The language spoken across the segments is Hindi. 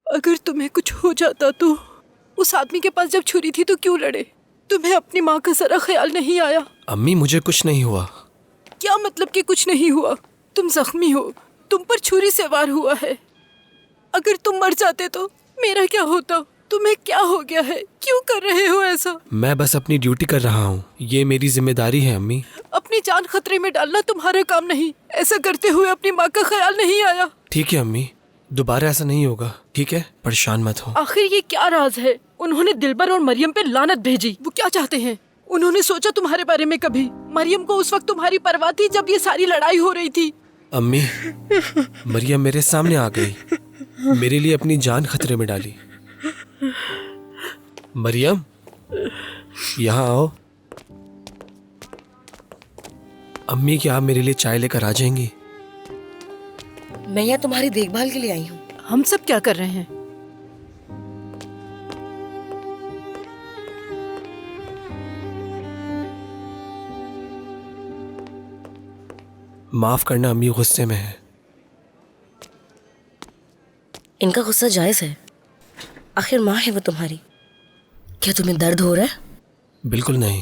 अगर तुम्हें कुछ हो जाता तो उस आदमी के पास जब छुरी थी तो क्यों लड़े? तुम्हें अपनी माँ का जरा ख्याल नहीं आया? अम्मी मुझे कुछ नहीं हुआ। क्या मतलब कि कुछ नहीं हुआ? तुम जख्मी हो, तुम पर छुरी से वार हुआ है। अगर तुम मर जाते तो मेरा क्या होता? तुम्हें क्या हो गया है? क्यों कर रहे हो ऐसा? मैं बस अपनी ड्यूटी कर रहा हूँ, ये मेरी जिम्मेदारी है अम्मी। अपनी जान खतरे में डालना तुम्हारा काम नहीं। ऐसा करते हुए अपनी माँ का ख्याल नहीं आया? ठीक है अम्मी, दोबारा ऐसा नहीं होगा, ठीक है? परेशान मत हो। आखिर ये क्या राज है? उन्होंने दिलबर और मरियम पे लानत भेजी। वो क्या चाहते हैं? उन्होंने सोचा तुम्हारे बारे में कभी? मरियम को उस वक्त तुम्हारी परवाह थी जब ये सारी लड़ाई हो रही थी। अम्मी, मरियम मेरे सामने आ गई, मेरे लिए अपनी जान खतरे में डाली। मरियम, यहाँ आओ। अम्मी, क्या आप मेरे लिए चाय लेकर आ जाएंगी? मैं यहाँ तुम्हारी देखभाल के लिए आई हूँ। हम सब क्या कर रहे हैं? माफ करना अम्मी, गुस्से में है। इनका गुस्सा जायज है, आखिर माँ है वो तुम्हारी। क्या तुम्हें दर्द हो रहा है? बिल्कुल नहीं,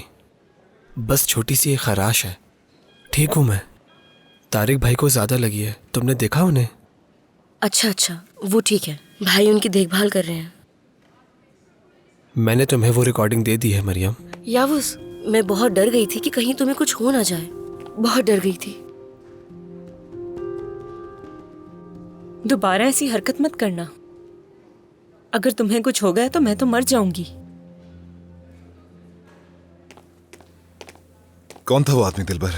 बस छोटी सी एक खराश है। ठीक हूँ मैं। तारिक भाई को ज्यादा लगी है, तुमने देखा उन्हें? अच्छा, वो ठीक है। भाई उनकी देखभाल कर रहे हैं। मैंने तुम्हें वो रिकॉर्डिंग दे दी है मरियम। यावुस, मैं बहुत डर गई थी कि कहीं तुम्हें कुछ हो ना जाए। बहुत डर गई थी। दोबारा ऐसी हरकत मत करना। अगर तुम्हें कुछ हो गया तो मैं तो मर जाऊंगी। कौन था वो आदमी दिलबर?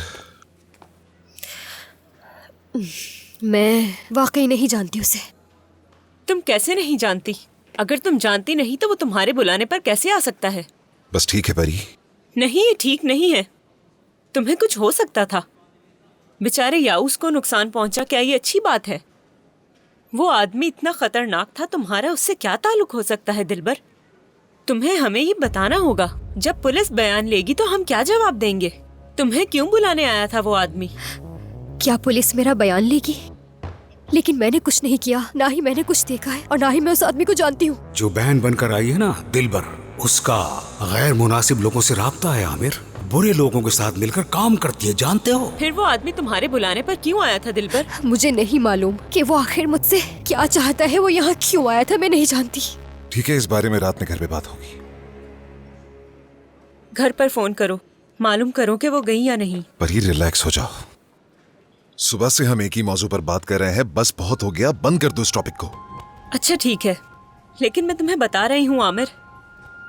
मैं वाकई नहीं जानती उसे। तुम कैसे नहीं जानती? अगर तुम जानती नहीं तो वो तुम्हारे बुलाने पर कैसे आ सकता है? बस ठीक है परी। नहीं, ये ठीक नहीं है। तुम्हें कुछ हो सकता था। बेचारे याऊस को नुकसान पहुंचा, क्या ये अच्छी बात है? वो आदमी इतना खतरनाक था, तुम्हारा उससे क्या ताल्लुक हो सकता है दिलबर? तुम्हें हमें ही बताना होगा। जब पुलिस बयान लेगी तो हम क्या जवाब देंगे? तुम्हें क्यों बुलाने आया था वो आदमी? क्या पुलिस मेरा बयान लेगी? लेकिन मैंने कुछ नहीं किया, ना ही मैंने कुछ देखा है और ना ही मैं उस आदमी को जानती हूँ। जो बहन बनकर आई है ना दिलबर, उसका गैर मुनासिब लोगों से राब्ता है आमिर। बुरे लोगों के साथ मिलकर काम करती है, जानते हो? फिर वो आदमी तुम्हारे बुलाने पर क्यों आया था दिलबर? मुझे नहीं मालूम कि वो आखिर मुझसे क्या चाहता है। वो यहाँ क्यों आया था मैं नहीं जानती। ठीक है, इस बारे में रात में घर पे बात होगी। घर पर फोन करो, मालूम करो कि वो गई या नहीं। पर ही रिलैक्स हो जाओ। सुबह से हम एक ही मौजू पर बात कर रहे हैं, बस बहुत हो गया, बंद कर दो इस टॉपिक को। अच्छा ठीक है, लेकिन मैं तुम्हें बता रही हूँ आमिर,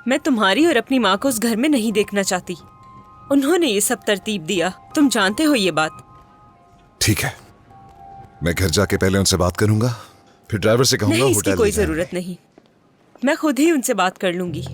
मैं तुम्हारी और अपनी माँ को उस घर में नहीं देखना चाहती। उन्होंने ये सब तरतीब दिया, तुम जानते हो ये बात। ठीक है, मैं घर जाके पहले उनसे बात करूंगा, फिर ड्राइवर से कहूंगा नहीं, होटल इसकी कोई ले जाए। जरूरत नहीं, मैं खुद ही उनसे बात कर लूंगी।